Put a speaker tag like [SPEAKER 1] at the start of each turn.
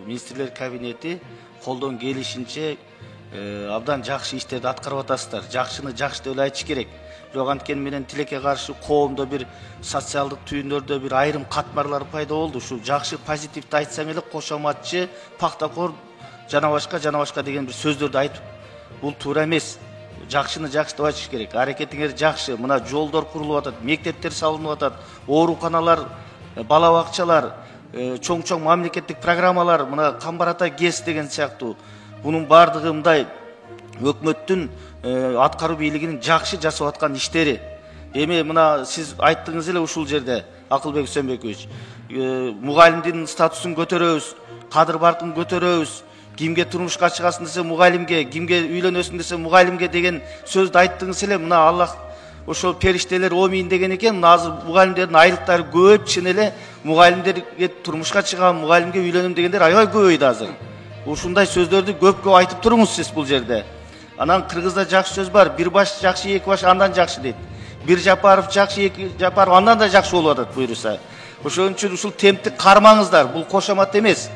[SPEAKER 1] министрлер кабинети колдон келишинче абдан жакшы иштерди аткарып атасыздар. Жакшыны жакшы деп айтыш керек. Бирок анткени менен тилекке каршы коомдо бир социалдык түйүндөрдө бир айрым катмарлар пайда болду. Ушул жакшы позитивди айтсаң эле кошоматчы, пактакор, жана башка деген бир сөздөрдү айтып, бул туура эмес. Жакшыны жакшы деп айтыш керек. Аракетиңер жакшы. Мына жолдор курулуп атат, мектептер салынып атат, ооруканалар, бала бакчалар, чоң мамлекеттик программалар, мына Камбар ата ГЭС деген сыяктуу. Бунун бардыгы мындай өкмөттүн аткаруу бийлигинин жакшы жасап аткан иштери. Эми мына сиз айттыңыз эле ушул жерде, Акылбек Үсөнбекович, мугалимдин статусун көтөрөбүз, кадыр баркын көтөрөбүз, кимге турмушка чыгасың десе мугалимге, кимге үйлөнөсүң десе мугалимге деген сөздү айттыңыз эле. Мына Аллах ошол периштелер омин деген экен. Мына азыр мугалимдердин айлыктары көп, чын эле мугалимдерге турмушка чыгам, мугалимге үйлөнөм дегендер аябай көбөйдү азыр. Ушундай сөздөрдү көп айтып туруңуз сиз бул жерде. Анан кыргызда жакшы сөз бар, бир баш жакшы, эки баш андан жакшы дейт. Бир Жапаров жакшы, эки Жапаров андан да жакшы болуп атат буюрса. Ошон үчүн ушул темпти кармаңыздар. Бул кошомат эмес.